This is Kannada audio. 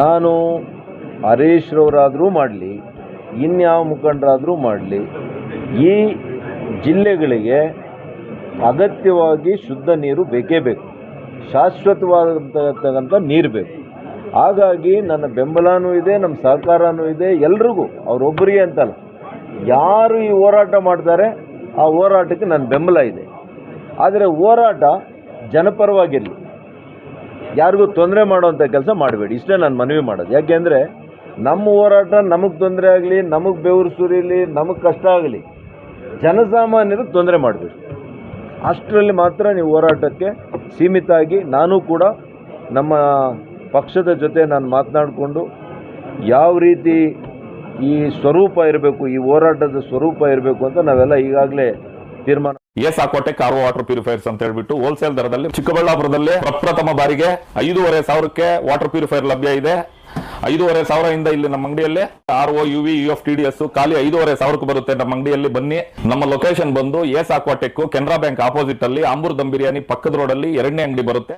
ನಾನು ಹರೀಶ್ ರವರಾದರೂ ಮಾಡಲಿ, ಇನ್ಯಾವ ಮುಖಂಡರಾದರೂ ಮಾಡಲಿ, ಈ ಜಿಲ್ಲೆಗಳಿಗೆ ಅಗತ್ಯವಾಗಿ ಶುದ್ಧ ನೀರು ಬೇಕೇ ಬೇಕು, ಶಾಶ್ವತವಾದಂಥ ನೀರು ಬೇಕು. ಹಾಗಾಗಿ ನನ್ನ ಬೆಂಬಲನೂ ಇದೆ, ನಮ್ಮ ಸಹಕಾರನೂ ಇದೆ ಎಲ್ರಿಗೂ, ಅವರೊಬ್ಬರಿಗೆ ಅಂತಲ್ಲ, ಯಾರು ಈ ಹೋರಾಟ ಮಾಡ್ತಾರೆ ಆ ಹೋರಾಟಕ್ಕೆ ನನ್ನ ಬೆಂಬಲ ಇದೆ. ಆದರೆ ಹೋರಾಟ ಜನಪರವಾಗಿರಲಿ, ಯಾರಿಗೂ ತೊಂದರೆ ಮಾಡುವಂಥ ಕೆಲಸ ಮಾಡಬೇಡಿ, ಇಷ್ಟೇ ನಾನು ಮನವಿ ಮಾಡೋದು. ಯಾಕೆಂದರೆ ನಮ್ಮ ಹೋರಾಟ ನಮಗೆ ತೊಂದರೆ ಆಗಲಿ, ನಮಗೆ ಬೆವರು ಸುರಿಲಿ, ನಮಗೆ ಕಷ್ಟ ಆಗಲಿ, ಜನಸಾಮಾನ್ಯರಿಗೆ ತೊಂದರೆ ಮಾಡಬೇಕು, ಅಷ್ಟರಲ್ಲಿ ಮಾತ್ರ ನೀವು ಹೋರಾಟಕ್ಕೆ ಸೀಮಿತ ಆಗಿ. ನಾನು ಕೂಡ ನಮ್ಮ ಪಕ್ಷದ ಜೊತೆ ನಾನು ಮಾತನಾಡಿಕೊಂಡು ಯಾವ ರೀತಿ ಈ ಸ್ವರೂಪ ಇರಬೇಕು, ಈ ಹೋರಾಟದ ಸ್ವರೂಪ ಇರಬೇಕು ಅಂತ ನಾವೆಲ್ಲ ಈಗಾಗಲೇ ತೀರ್ಮಾನ. ಏಸಾಕೋಟೆ ಕಾರ್ ವಾಟರ್ ಪ್ಯೂರಿಫೈರ್ಸ್ ಅಂತ ಹೇಳ್ಬಿಟ್ಟು ಹೋಲ್ಸೇಲ್ ದರದಲ್ಲಿ ಚಿಕ್ಕಬಳ್ಳಾಪುರದಲ್ಲಿ ಪ್ರಪ್ರಥಮ ಬಾರಿಗೆ 5,500ಕ್ಕೆ ವಾಟರ್ ಪ್ಯೂರಿಫೈರ್ ಲಭ್ಯ ಇದೆ. 5,500 ಇಂದ ಇಲ್ಲಿ ನಮ್ಮ ಅಂಗಡಿಯಲ್ಲಿ RO UV UF TDS ಖಾಲಿ 5,500ಕ್ಕೆ ಬರುತ್ತೆ. ನಮ್ಮ ಅಂಗಡಿಯಲ್ಲಿ ಬನ್ನಿ. ನಮ್ಮ ಲೊಕೇಶನ್ ಬಂದು ಏಸಾಕೋಟೆಕ್ ಕೆನರಾ ಬ್ಯಾಂಕ್ ಆಪೋಸಿಟ್ ಅಲ್ಲಿ ಆಂಬೂರ್ ದಮ್ ಬಿರಿಯಾನಿ ಪಕ್ಕದ ರೋಡ್ ಅಲ್ಲಿ 2ನೇ ಅಂಗಡಿ ಬರುತ್ತೆ.